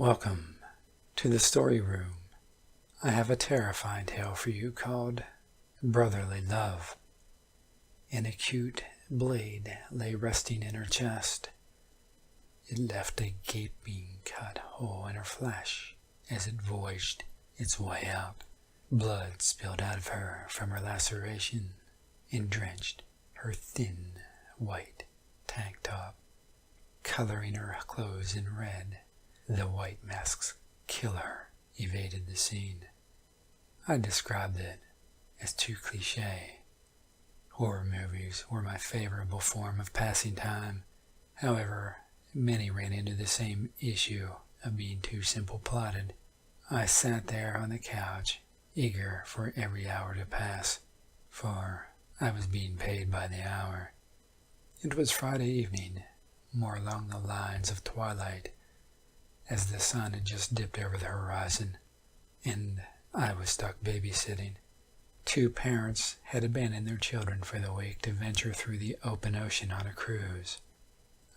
Welcome to the story room. I have a terrifying tale for you called Brotherly Love. An acute blade lay resting in her chest. It left a gaping cut hole in her flesh as it voyaged its way out. Blood spilled out of her from her laceration and drenched her thin white tank top, coloring her clothes in red. The white mask's killer evaded the scene. I described it as too cliché. Horror movies were my favorable form of passing time. However, many ran into the same issue of being too simple plotted. I sat there on the couch, eager for every hour to pass, for I was being paid by the hour. It was Friday evening, more along the lines of twilight, as the sun had just dipped over the horizon, and I was stuck babysitting. Two parents had abandoned their children for the week to venture through the open ocean on a cruise.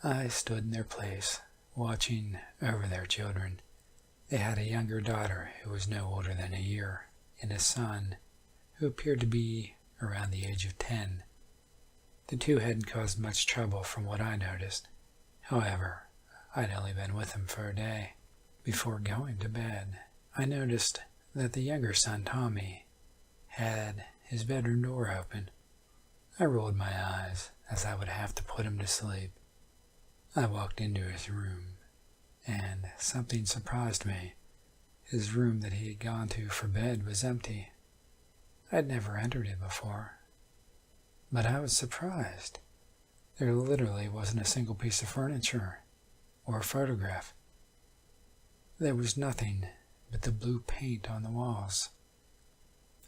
I stood in their place, watching over their children. They had a younger daughter who was no older than a year, and a son who appeared to be around the age of 10. The two hadn't caused much trouble from what I noticed. However, I'd only been with them for a day. Before going to bed, I noticed that the younger son, Tommy, had his bedroom door open. I rolled my eyes as I would have to put him to sleep. I walked into his room, and something surprised me. His room that he had gone to for bed was empty. I'd never entered it before. But I was surprised. There literally wasn't a single piece of furniture or a photograph. There was nothing but the blue paint on the walls.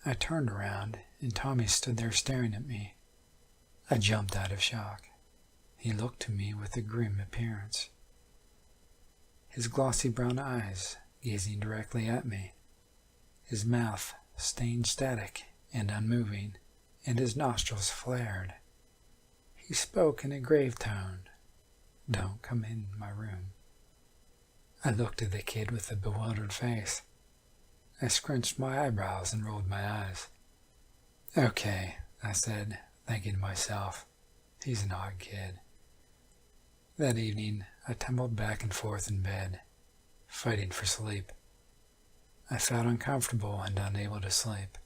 I turned around, and Tommy stood there staring at me. I jumped out of shock. He looked to me with a grim appearance, his glossy brown eyes gazing directly at me, his mouth stained static and unmoving, and his nostrils flared. He spoke in a grave tone. "Don't come in my room." I looked at the kid with a bewildered face. I scrunched my eyebrows and rolled my eyes. "Okay," I said, thinking to myself, he's an odd kid. That evening, I tumbled back and forth in bed, fighting for sleep. I felt uncomfortable and unable to sleep.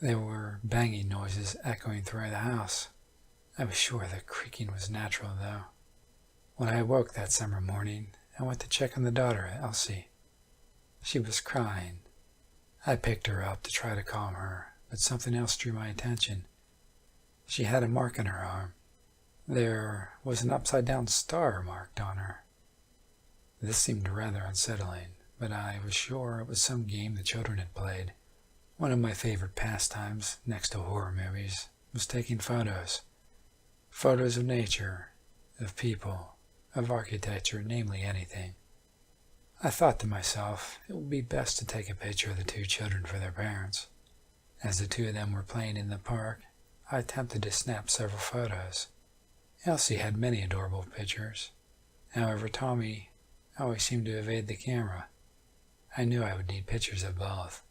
There were banging noises echoing through the house. I was sure the creaking was natural, though. When I awoke that summer morning, I went to check on the daughter, Elsie. She was crying. I picked her up to try to calm her, but something else drew my attention. She had a mark on her arm. There was an upside-down star marked on her. This seemed rather unsettling, but I was sure it was some game the children had played. One of my favorite pastimes, next to horror movies, was taking photos. Photos of nature, of people, of architecture, namely anything. I thought to myself, it would be best to take a picture of the two children for their parents. As the two of them were playing in the park, I attempted to snap several photos. Elsie had many adorable pictures. However, Tommy always seemed to evade the camera. I knew I would need pictures of both,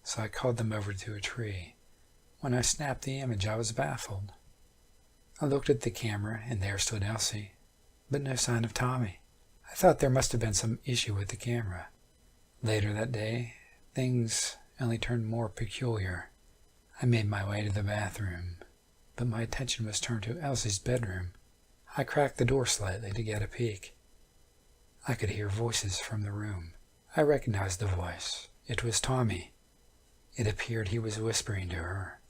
so I called them over to a tree. When I snapped the image, I was baffled. I looked at the camera, and there stood Elsie, but no sign of Tommy. I thought there must have been some issue with the camera. Later that day, things only turned more peculiar. I made my way to the bathroom, but my attention was turned to Elsie's bedroom. I cracked the door slightly to get a peek. I could hear voices from the room. I recognized the voice. It was Tommy. It appeared he was whispering to her.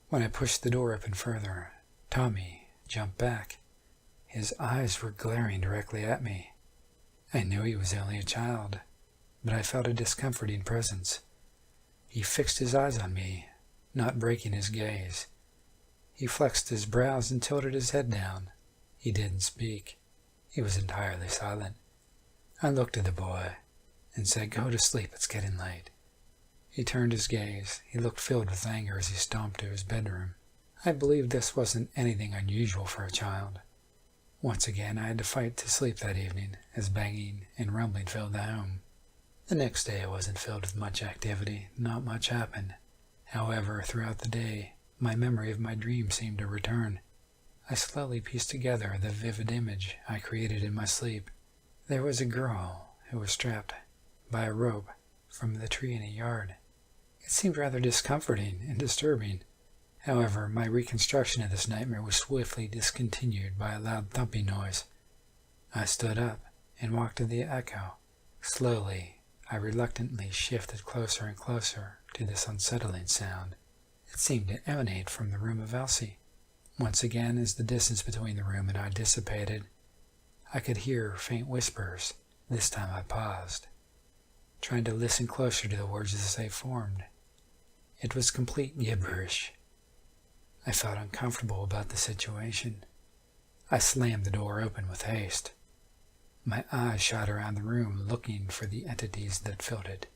When I pushed the door open further, Tommy jumped back. His eyes were glaring directly at me. I knew he was only a child, but I felt a discomforting presence. He fixed his eyes on me, not breaking his gaze. He flexed his brows and tilted his head down. He didn't speak. He was entirely silent. I looked at the boy and said, "Go to sleep, it's getting late." He turned his gaze. He looked filled with anger as he stomped to his bedroom. I believed this wasn't anything unusual for a child. Once again, I had to fight to sleep that evening, as banging and rumbling filled the home. The next day wasn't filled with much activity. Not much happened. However, throughout the day, my memory of my dream seemed to return. I slowly pieced together the vivid image I created in my sleep. There was a girl who was strapped by a rope from the tree in a yard. It seemed rather discomforting and disturbing. However, my reconstruction of this nightmare was swiftly discontinued by a loud thumping noise. I stood up and walked to the echo. Slowly, I reluctantly shifted closer and closer to this unsettling sound. It seemed to emanate from the room of Elsie. Once again, as the distance between the room and I dissipated, I could hear faint whispers. This time I paused, trying to listen closer to the words as they formed. It was complete gibberish. I felt uncomfortable about the situation. I slammed the door open with haste. My eyes shot around the room, looking for the entities that filled it.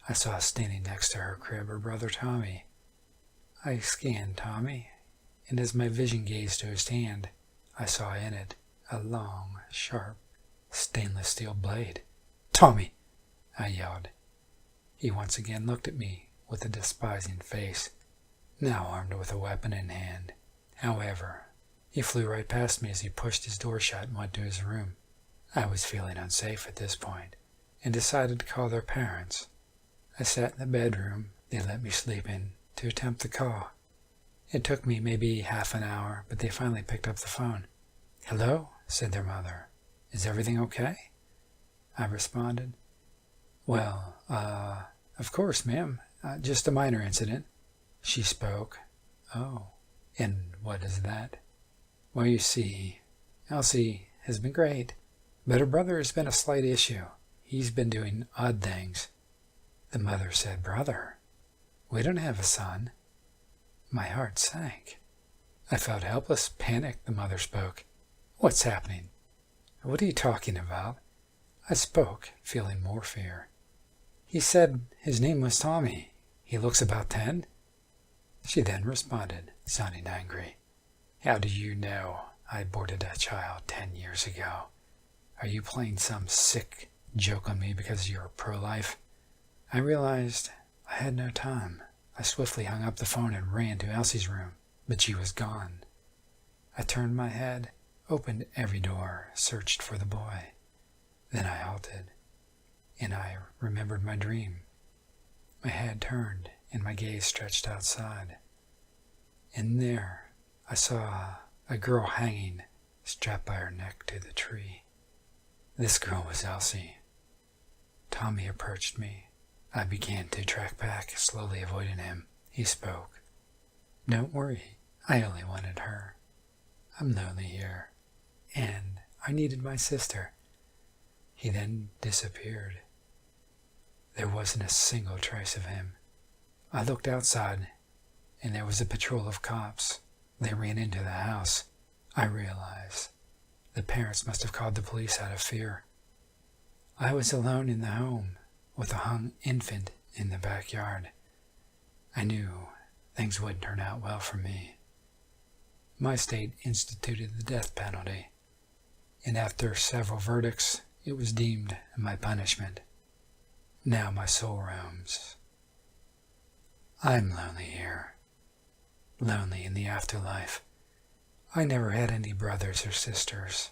I saw standing next to her crib her brother Tommy. I scanned Tommy, and as my vision gazed to his hand, I saw in it a long, sharp, stainless steel blade. "Tommy!" I yelled. He once again looked at me with a despising face, now armed with a weapon in hand. However, he flew right past me as he pushed his door shut and went to his room. I was feeling unsafe at this point, and decided to call their parents. I sat in the bedroom they let me sleep in to attempt the call. It took me maybe half an hour, but they finally picked up the phone. "Hello," said their mother. "Is everything okay?" I responded. "Well, of course, ma'am. Just a minor incident." She spoke. "Oh, and what is that?" "Well, you see, Elsie has been great, but her brother has been a slight issue. He's been doing odd things." The mother said, "Brother? We don't have a son." My heart sank. I felt helpless, panicked. The mother spoke. "What's happening? What are you talking about?" I spoke, feeling more fear. "He said his name was Tommy. He looks about 10. She then responded, sounding angry. "How do you know I aborted a child 10 years ago? Are you playing some sick joke on me because you're pro-life?" I realized I had no time. I swiftly hung up the phone and ran to Elsie's room, but she was gone. I turned my head, opened every door, searched for the boy. Then I halted, and I remembered my dream. My head turned, and my gaze stretched outside. And there I saw a girl hanging, strapped by her neck to the tree. This girl was Elsie. Tommy approached me. I began to track back, slowly avoiding him. He spoke. "Don't worry, I only wanted her. I'm lonely here, and I needed my sister." He then disappeared. There wasn't a single trace of him. I looked outside, and there was a patrol of cops. They ran into the house. I realized the parents must have called the police out of fear. I was alone in the home, with a hung infant in the backyard. I knew things wouldn't turn out well for me. My state instituted the death penalty, and after several verdicts, it was deemed my punishment. Now my soul roams. I'm lonely here, lonely in the afterlife. I never had any brothers or sisters,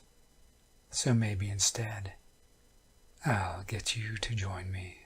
so maybe instead I'll get you to join me.